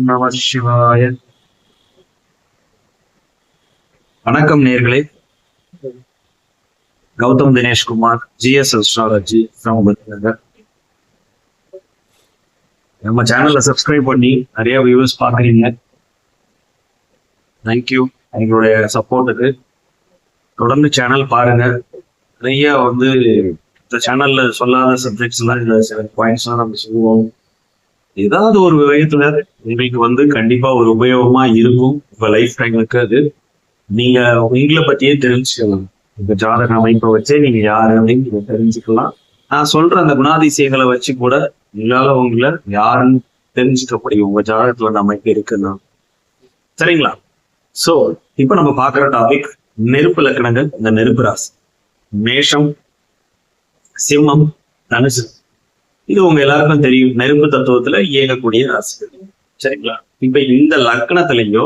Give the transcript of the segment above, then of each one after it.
நம சிவாய. வணக்கம் நேர்களே. Gautham Dineshkumar, GS astrology. நம்ம சேனல்ல சப்ஸ்கிரைப் பண்ணி நிறைய வியூவர்ஸ் பாக்குறீங்க. தேங்க்யூ எங்களுடைய சப்போர்ட்டுக்கு. தொடர்ந்து சேனல் பாருங்க. நிறைய இந்த சேனல்ல சொல்லாத சப்ஜெக்ட்ஸ் எல்லாம் இந்த சில பாயிண்ட்ஸ் எல்லாம் நம்ம சொல்லுவோம். ஏதாவது ஒரு விதத்துல உங்களுக்கு கண்டிப்பா ஒரு உபயோகமா இருக்கும் உங்க லைஃப் டைமுக்கு. அது நீங்க உங்களை பத்தியே தெரிஞ்சுக்கலாம். உங்க ஜாதக அமைப்பை வச்சே நீங்க யாரு அப்படின்னு நீங்க தெரிஞ்சுக்கலாம். நான் சொல்ற அந்த குணாதிசயங்களை வச்சு கூட உங்களால உங்களை யாருன்னு தெரிஞ்சுக்க முடியும். உங்க ஜாதகத்துல அந்த அமைப்பு இருக்குன்னா சரிங்களா? சோ இப்ப நம்ம பாக்குற டாபிக் நெருப்பு லக்கணங்கள். இந்த நெருப்பு ராசி மேஷம், சிம்மம், தனுசு. இது உங்க எல்லாருக்கும் தெரியும். நெருப்பு தத்துவத்துல இயங்கக்கூடிய ராசிகள் சரிங்களா? இப்ப இந்த லக்னத்திலேயோ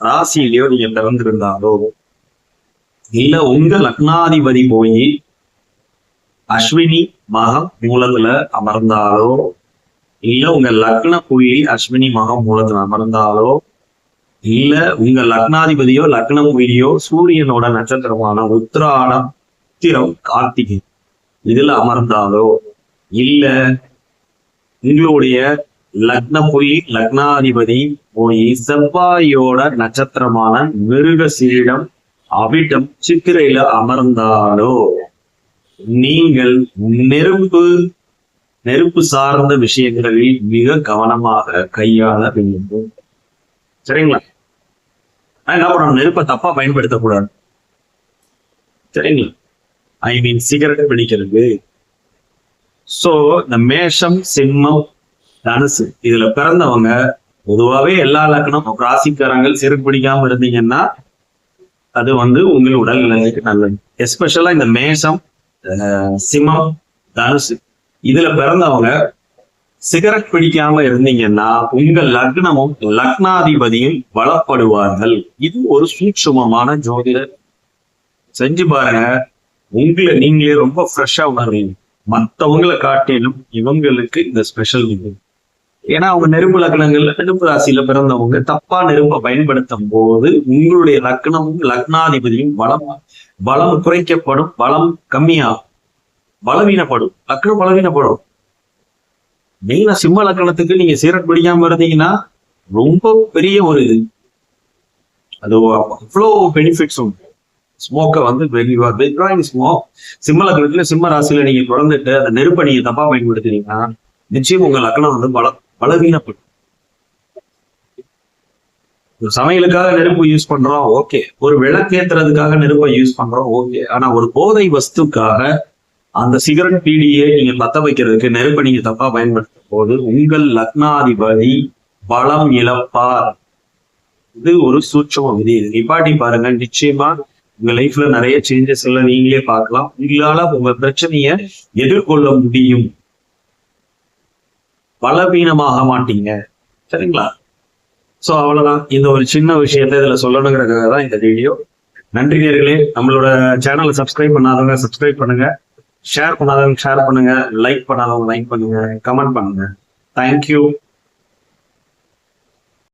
ராசியிலேயோ நீங்க பிறந்திருந்தாலோ, இல்ல உங்க லக்னாதிபதி போய் அஸ்வினி மகம் மூலத்துல அமர்ந்தாலோ, இல்ல உங்க லக்ன புள்ளி அஸ்வினி மகம் மூலத்துல அமர்ந்தாலோ, இல்ல உங்க லக்னாதிபதியோ லக்ன புள்ளியோ சூரியனோட நட்சத்திரமான உத்திராடம், உத்திரம், கார்த்திகை இதுல அமர்ந்தாலோ, இல்ல உங்களுடைய லக்ன புள்ளி லக்னாதிபதி போய் செவ்வாயோட நட்சத்திரமான மிருக சீடம், அவிட்டம், சித்திரையில அமர்ந்தாலோ நீங்கள் நெருப்பு சார்ந்த விஷயங்களில் மிக கவனமாக கையாள வேண்டும் சரிங்களா? என்ன பண்ணணும்? நெருப்பை தப்பா பயன்படுத்தக்கூடாது சரிங்களா? ஐ மீன் சிகரெட் பிடிக்கிறது. சோ இந்த மேஷம், சிம்மம், தனுசு இதுல பிறந்தவங்க பொதுவாகவே எல்லா லக்னம் ராசிக்காரங்கள் சிகரெட் பிடிக்காம இருந்தீங்கன்னா அது உங்கள் உடல் நிலைக்கு நல்லது. எஸ்பெஷலா இந்த மேஷம், சிம்மம், தனுசு இதுல பிறந்தவங்க சிகரெட் பிடிக்காம இருந்தீங்கன்னா உங்க லக்னமும் லக்னாதிபதியும் பலப்படுவார்கள். இது ஒரு சூட்சுமமான ஜோதிட. செஞ்சு பாருங்க, உங்களை நீங்களே ரொம்ப ஃப்ரெஷ்ஷா உணர்வீங்க. மற்றவங்களை காட்டிலும் இவங்களுக்கு இந்த ஸ்பெஷல் இது. ஏன்னா அவங்க நெருப்பு லக்னங்கள்ல நெருப்பு ராசியில பிறந்தவங்க தப்பா நெருப்பை பயன்படுத்தும் போது உங்களுடைய லக்னமும் லக்னாதிபதியும் பலம் குறைக்கப்படும், பலம் கம்மியாகும், பலவீனப்படும், லக்னம் பலவீனப்படும். மெயினா சிம்ம லக்கணத்துக்கு நீங்க சிகரெட் பிடிக்காம இருந்தீங்கன்னா ரொம்ப பெரிய ஒரு இது. அது அவ்வளோ பெனிஃபிட்ஸ் உண்டு. ஸ்மோக்கை வித்ட்ராயிங் ஸ்மோக். சிம்ம லக்கணத்துல சிம்ம ராசியில நீங்க பிறந்துட்டு அந்த நெருப்பை நீங்க தப்பா பயன்படுத்துறீங்கன்னா நிச்சயம் உங்க லக்கணம் பலவீனப்படும். ஒரு சமையலுக்காக நெருப்பு யூஸ் பண்றோம், ஓகே. ஒரு விளக்கேத்துறதுக்காக நெருப்பை யூஸ் பண்றோம், ஓகே. ஆனா ஒரு போதை வஸ்துக்காக அந்த சிகரெட் பீடியை நீங்க பத்த வைக்கிறதுக்கு நெருப்பை நீங்க தப்பா பயன்படுத்தும் போது உங்கள் லக்னாதிபதி பலம் இழப்பார். இது ஒரு சூட்சம விதி. நிப்பாட்டி பாருங்க, நிச்சயமா உங்க லைஃப்ல நிறைய சேஞ்சஸ் எல்லாம் நீங்களே பார்க்கலாம். உங்களால உங்க பிரச்சனைய எதிர்கொள்ள முடியும், பலவீனமாக மாட்டீங்க சரிங்களா? சோ அவ்வளவுதான். இந்த ஒரு சின்ன விஷயத்த இதுல சொல்லணுங்கிறதுக்காக தான் இந்த வீடியோ. நன்றி நேர்களே. நம்மளோட சேனலை சப்ஸ்கிரைப் பண்ணாதவங்க சப்ஸ்கிரைப் பண்ணுங்க, ஷேர் பண்ணாதவங்க ஷேர் பண்ணுங்க, லைக் பண்ணாதவங்க லைக் பண்ணுங்க, கமெண்ட் பண்ணுங்க. தேங்க்யூ.